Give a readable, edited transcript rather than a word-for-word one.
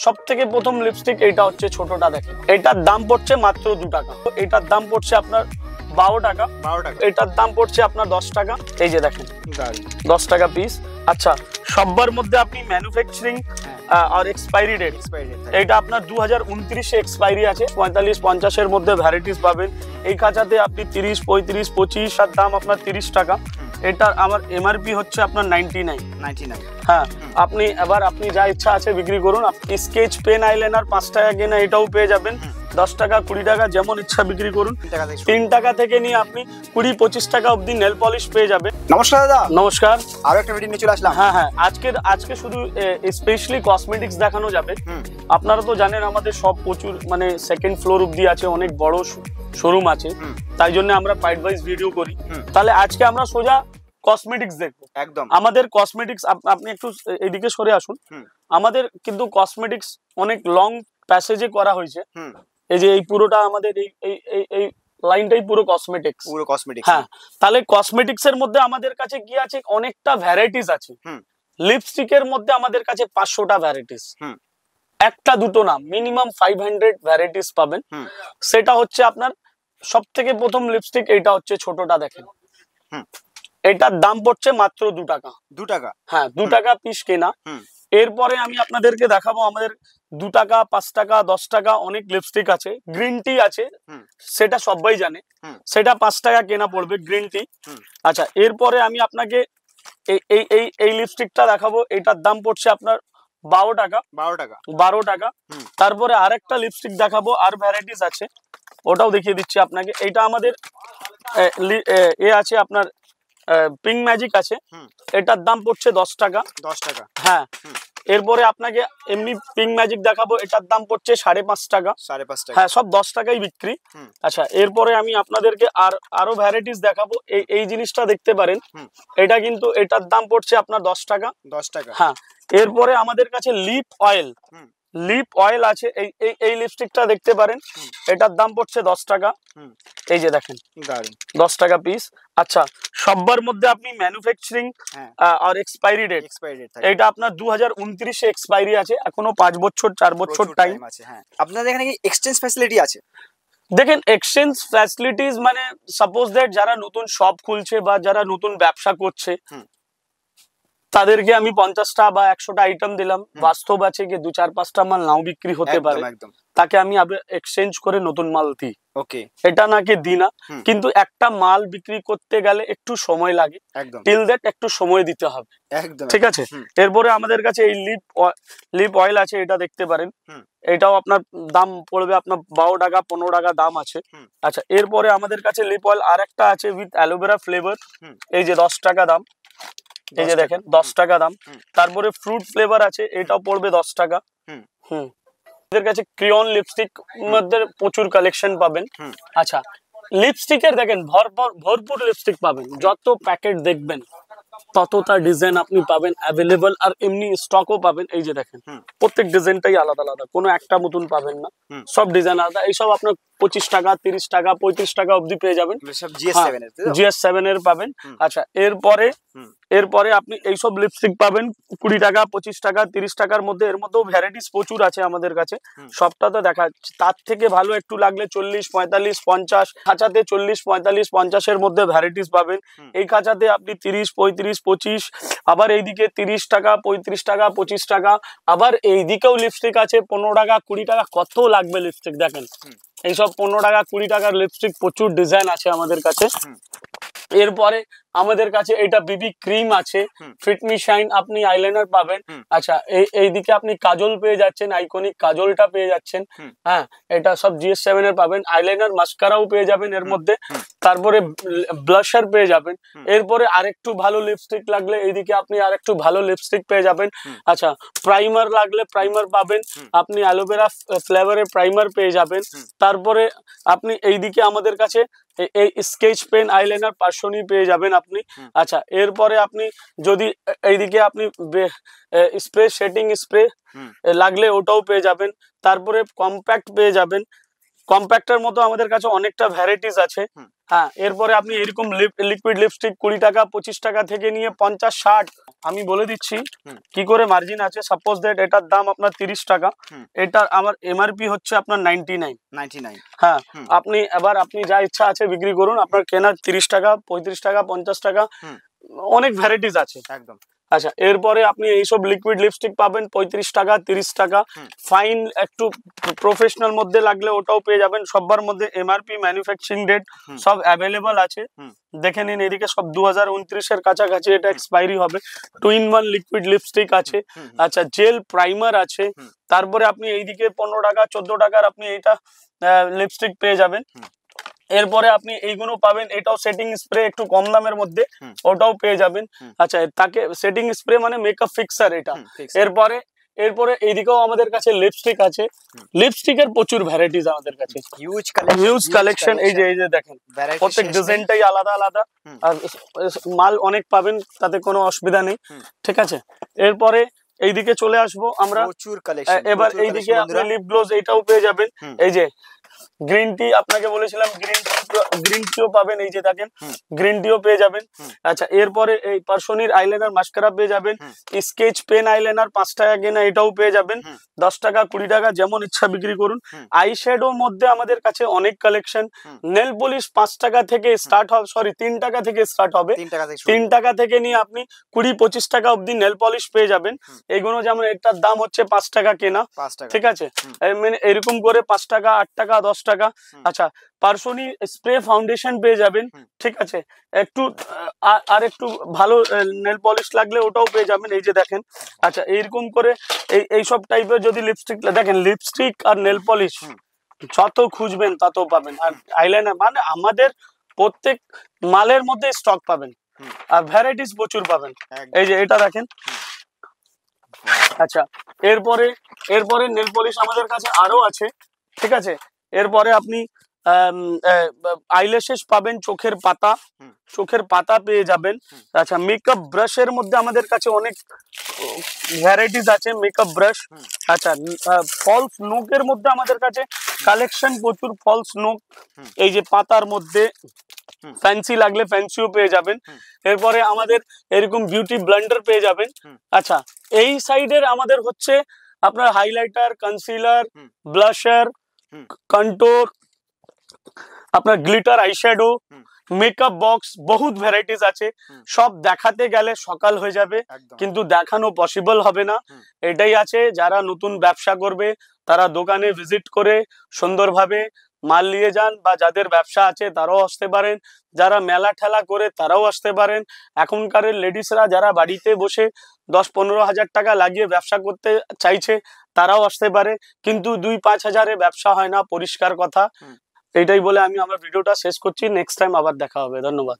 সব থেকে প্রথম লিপস্টিক এটা হচ্ছে ছোটটা, দেখেন এটার দাম পড়ছে মাত্র 2 টাকা। এটার দাম পড়ছে আপনার 12 টাকা। এটার দাম পড়ছে আপনার 10 টাকা। এই যে দেখেন 10 টাকা পিস। আচ্ছা, সবার মধ্যে আপনি ম্যানুফ্যাকচারিং আর এক্সপায়ারি ডেট, এটা আপনার 2029 এক্সপায়ারি আছে। 45-50 এর মধ্যে ভ্যারাইটিস পাবেন। এই কাঁচাতে আপনি 30, 35, 25 আর দাম আপনার 30 টাকা। এটা আমার এমআরপি হচ্ছে আপনার 99। হ্যাঁ, আপনি এবার আপনি যা ইচ্ছা আছে বিক্রি করুন। আপনি স্কেচ পেন আইলাইনার 5 টাকা কেনা এটাও পেয়ে যাবেন, 10 টাকা 20 টাকা যেমন ইচ্ছা বিক্রি করুন। 3 টাকা থেকে নিয়ে আপনি 20-25 টাকা অবধি নেল পলিশ পেয়ে যাবেন। নমস্কার দাদা। নমস্কার, আরো একটা ভিডিও নিয়ে চলে আসলাম। হ্যাঁ, আজকে শুধু স্পেশালি কসমেটিক্স দেখানো যাবে। আপনারা তো জানেন আমাদের সব প্রচুর মানে সেকেন্ড ফ্লোর অবধি আছে, অনেক বড় শোরুম আছে, তাই জন্য আমরা পার্ট ওয়াইজ ভিডিও করি। তাহলে আজকে আমরা সোজা কসমেটিক্স দেখবো। একদম আমাদের কসমেটিক্স, আপনি একটু এদিকে সরে আসুন। আমাদের কিন্তু কসমেটিক্স অনেক লং প্যাসেজে করা হয়েছে। এই যে এই পুরোটা আমাদের এই লাইনটাই পুরো কসমেটিক্স। হ্যাঁ, তাহলে কসমেটিক্স এর মধ্যে আমাদের কাছে কি আছে, অনেকটা ভ্যারাইটিস আছে। লিপস্টিকের মধ্যে আমাদের কাছে 500টা ভ্যারাইটিস, একটা দুটো না, মিনিমাম 500 ভ্যারাইটিস পাবেন। সেটা হচ্ছে আপনার সব থেকে প্রথম লিপস্টিক এটা হচ্ছে ছোটটা, দেখেন এটার দাম পড়ছে মাত্র 2 টাকা। হ্যাঁ, 2 টাকা পিস কেনা। এরপরে আমি আপনাদেরকে দেখাবো আমাদের 2 টাকা, 5 টাকা, 10 টাকা অনেক লিপস্টিক আছে। গ্রিন টি আছে, সেটা সবাই জানে, সেটা 5 টাকা কেনা পড়বে গ্রিন টি। আচ্ছা, এরপরে আমি আপনাকে এই লিপস্টিকটা দেখাবো। এটার দাম পড়ছে আপনার 12 টাকা। তারপরে আরেকটা লিপস্টিক দেখাবো, আর ভ্যারাইটিস আছে, ওটাও দেখিয়ে দিচ্ছি আপনাকে। এটা আমাদের আছে আপনার পিঙ্ক ম্যাজিক আছে, এটার দাম পড়ছে 10 টাকা। হ্যাঁ, এরপরে আপনাকে এমনি পিঙ্ক ম্যাজিক দেখাবো, এটার দাম পড়ছে 5.5 টাকা। হ্যাঁ, সব 10 টাকাই বিক্রি। আচ্ছা, এরপরে আমি আপনাদেরকে আরো ভ্যারাইটিস দেখাবো। এই জিনিসটা দেখতে পারেন, এটা কিন্তু এটার দাম পড়ছে আপনার 10 টাকা। হ্যাঁ, এরপরে আমাদের কাছে লিপ অয়েল আছে। এই লিপস্টিকটা দেখতে পারেন, এটার দাম পড়ছে 10 টাকা। এই যে দেখেন 10 টাকা পিস। আচ্ছা, সবার মধ্যে আপনি ম্যানুফ্যাকচারিং আর এক্সপায়ারি ডেট, এটা আপনার 2029 এক্সপায়ারি আছে, এখনো 5 বছর 4 বছর টাইম আছে। হ্যাঁ, আপনাদের এখানে কি এক্সচেঞ্জ ফ্যাসিলিটি আছে? দেখেন, এক্সচেঞ্জ ফ্যাসিলিটিস মানে সাপোজ দ্যাট যারা নতুন শপ খুলছে বা যারা নতুন ব্যবসা করছে, তাদেরকে আমি 50টা বা 100টা আইটেম দিলাম। বাস্তব আছে কি 2-4-5টা মাল নাও বিক্রি হতে পারে, তাকে আমি এক্সচেঞ্জ করে নতুন মাল দিই। ওকে, এটা নাকি দিই না, কিন্তু একটা মাল বিক্রি করতে গেলে একটু সময় লাগে, টিল দ্যাট একটু সময় দিতে হবে। ঠিক আছে। এরপরে আমাদের কাছে এই লিপ অয়েল আছে, এটা দেখতে পারেন, এটাও আপনার দাম পড়বে আপনার 12 টাকা 15 টাকা দাম আছে। আচ্ছা, এরপরে আমাদের কাছে লিপ অয়েল আর একটা আছে উইথ অ্যালোভেরা ফ্লেভার, এই যে 10 টাকা দাম। এই যে দেখেন 10 টাকা দাম। তারপরে ফ্রুট ফ্লেভার আছে, এটাও পড়বে 10 টাকা। আমাদের কাছে ক্রিয়ন লিপস্টিক মধ্যে প্রচুর কালেকশন পাবেন। আচ্ছা, লিপস্টিকের দেখেন ভরপুর লিপস্টিক পাবেন, যত প্যাকেট দেখবেন ততটা ডিজাইন আপনি পাবেন অ্যাভেলেবল, আর এমনি স্টকও পাবেন। এই যে দেখেন প্রত্যেক ডিজাইনটাই আলাদা আলাদা, কোনো একটা মতন পাবেন না, সব ডিজাইন আলাদা। এইসব আপনার 25 টাকা 30 টাকা 35 টাকা অবধি পেয়ে যাবেন, GS7 এর পাবেন। আচ্ছা, এরপরে আপনি এইসব লিপস্টিক পাবেন 20 টাকা 25 টাকা 30 টাকার মধ্যে। এর মধ্যেও ভ্যারাইটিস প্রচুর আছে আমাদের কাছে, সবটা তো দেখা যাচ্ছে। তার থেকে ভালো একটু লাগলে 40, 45, 50, খাঁচাতে 40, 45, 50 এর মধ্যে ভ্যারাইটিস পাবেন। এই খাঁচাতে আপনি 30, 35, 25, আবার এইদিকে 30 টাকা 35 টাকা 25 টাকা, আবার এইদিকেও লিপস্টিক আছে 15 টাকা 20 টাকা। কত লাগবে লিপস্টিক দেখেন, এইসব 15 টাকা 20 টাকার লিপস্টিক প্রচুর ডিজাইন আছে আমাদের কাছে। এরপরে আমাদের কাছে এটা বিবি ক্রিম আছে, ফিট মি শাইন, আপনি আইলাইনার পাবেন। আচ্ছা, এইদিকে আপনি কাজল পেয়ে যাচ্ছেন, আইকনিক কাজলটা পেয়ে যাচ্ছেন। হ্যাঁ, এটা সব GS7 এর পাবেন। আইলাইনার মাস্কারাও পেয়ে যাবেন এর মধ্যে। তারপরে ব্লাশার পেয়ে যাবেন। এরপরে আরেকটু ভালো লিপস্টিক লাগলে এইদিকে আপনি আরেকটু ভালো লিপস্টিক পেয়ে যাবেন। আচ্ছা, প্রাইমার লাগলে প্রাইমার পাবেন, আপনি অ্যালোভেরা ফ্লেভারের প্রাইমার পেয়ে যাবেন। তারপরে আপনি এইদিকে আমাদের কাছে এই স্কেচ পেন আইলাইনার পার্সনই পেয়ে যাবেন আপনি। আচ্ছা, এরপরে আপনি যদি এইদিকে আপনি স্প্রে শেডিং স্প্রে লাগলে ওটাও পেয়ে যাবেন। তারপরে কম্প্যাক্ট পেয়ে যাবেন। কম্প্যাক্টের মতো আমাদের কাছে অনেকটা ভ্যারাইটিস আছে। হ্যাঁ, এরপরে আপনি এরকম লিকুইড লিপস্টিক 20 টাকা 25 টাকা থেকে নিয়ে 50-60 আমি বলে দিচ্ছি কি করে মার্জিন আছে। সাপোজ দ্যাট এটার দাম আপনার 30 টাকা, এটার আমার এমআরপি হচ্ছে আপনার 99। হ্যাঁ, আপনি যা ইচ্ছা আছে বিক্রি করুন, আপনার কেনার 30 টাকা 35 টাকা 50 টাকা, অনেক ভ্যারাইটিস আছে একদম। আচ্ছা, এরপরে আপনি এইসব লিকুইড লিপস্টিক পাবেন 35 টাকা 30 টাকা। ফাইন একটু প্রফেশনাল মধ্যে লাগলে ওটাও পেয়ে যাবেন। সবার মধ্যে এমআরপি ম্যানুফ্যাকচারিং ডেট সব অ্যাভেলেবল আছে, দেখে নিন। এদিকে সব 2029 এর কাছাকাছি এটা এক্সপায়ারি হবে। 2-in-1 লিকুইড লিপস্টিক আছে। আচ্ছা, জেল প্রাইমার আছে। তারপরে আপনি এইদিকে 15 টাকা 14 টাকার আপনি এইটা লিপস্টিক পেয়ে যাবেন। এরপরে আপনি এইগুলো পাবেন, এটাও সেটিং স্প্রে একটু কম দামের মধ্যে, ওটাও পেয়ে যাবেন। আচ্ছা, তাকে সেটিং স্প্রে মানে মেকআপ ফিক্সার এটা। এরপরে এইদিকেও আমাদের কাছে লিপস্টিক আছে। লিপস্টিকের প্রচুর ভ্যারাইটিস আমাদের কাছে, হিউজ কালেকশন। এই যে দেখেন, প্রত্যেক ডিজাইনটাই আলাদা আলাদা, আর মাল অনেক পাবেন, তাতে কোনো অসুবিধা নেই। ঠিক আছে, এরপরে এইদিকে চলে আসবো আমরা। এবার এইদিকে আপনি লিপ গ্লোজ এটাও পেয়ে যাবেন। এই যে গ্রিন টি, আপনাকে বলেছিলাম গ্রিন টিও পাবেন, এই যে দেখেন গ্রিন টিও পেয়ে যাবেন। আচ্ছা, এরপরে এই পার্সোনির আইলাইনার মাস্কারা পেয়ে যাবেন। স্কেচ পেন আইলাইনার 5 টাকা কেনা, এটাও পেয়ে যাবেন। 10 টাকা 20 টাকা যেমন ইচ্ছা বিক্রি করুন। আই শ্যাডোর মধ্যে আমাদের কাছে অনেক কালেকশন। নেল পলিশ 5 টাকা থেকে স্টার্ট হবে, সরি 3 টাকা থেকে স্টার্ট হবে। 3 টাকা থেকে নিয়ে আপনি 20-25 টাকা অব্দি নেল পলিশ পেয়ে যাবেন। এগুলো যেমন এটার দাম হচ্ছে 5 টাকা কেনা, ঠিক আছে। মানে এরকম করে 5 টাকা 8 টাকা 10 টাকা। আচ্ছা, পার্সোনি স্প্রে ফাউন্ডেশন পেয়ে যাবেন, ঠিক আছে। একটু আর একটু ভালো নেল পলিশ লাগলে ওটাও পেয়ে যাবেন, এই যে দেখেন। আচ্ছা, এইরকম করে এইসব টাইপের যদি লিপস্টিক দেখেন, লিপস্টিক আর নেল পলিশ যত খুঁজবেন তত পাবেন। আর আইলাইনার মানে আমাদের প্রত্যেক মালের মধ্যে স্টক পাবেন, আর ভ্যারাইটিস প্রচুর পাবেন। এই যে এটা দেখেন। আচ্ছা, এরপরে নেল পলিশ আমাদের কাছে আরো আছে, ঠিক আছে। এরপরে আপনি আইল্যাশেস পাবেন, চোখের পাতা পেয়ে যাবেন। আচ্ছা, মেকআপ ব্রাশের মধ্যে আমাদের কাছে অনেক ভ্যারাইটিস আছে, মেকআপ ব্রাশ। আচ্ছা, ফলস নোকের মধ্যে আমাদের কাছে কালেকশন প্রচুর, ফলস নোক এই যে পাতার মধ্যে, ফ্যান্সি লাগলে ফ্যান্সিও পেয়ে যাবেন। এরপরে আমাদের এরকম বিউটি ব্লেন্ডার পেয়ে যাবেন। আচ্ছা, এই সাইডের আমাদের হচ্ছে আপনার হাইলাইটার, কনসিলার, ব্লাশার, কন্ট্যুর, আপনার গ্লিটার আইশ্যাডো, মেকআপ বক্স, বহুত ভ্যারাইটিস আছে। সব দেখাতে গেলে সকাল হয়ে যাবে, কিন্তু দেখানো পসিবল হবে না। এটাই আছে, যারা নতুন ব্যবসা করবে তারা দোকানে ভিজিট করে সুন্দরভাবে মাল নিয়ে যান, বা যাদের ব্যবসা আছে তারাও আসতে পারেন, যারা মেলা ঠেলা করে তারাও আসতে পারেন। এখনকার লেডিসরা যারা বাড়িতে বসে 10-15 হাজার টাকা লাগিয়ে ব্যবসা করতে চাইছে তারাও আসতে পারে, কিন্তু 2-5 হাজারে ব্যবসা হয় না, পরিষ্কার কথা। এটাই বলে আমি আমার ভিডিওটা শেষ করছি। নেক্সট টাইম আবার দেখা হবে। ধন্যবাদ।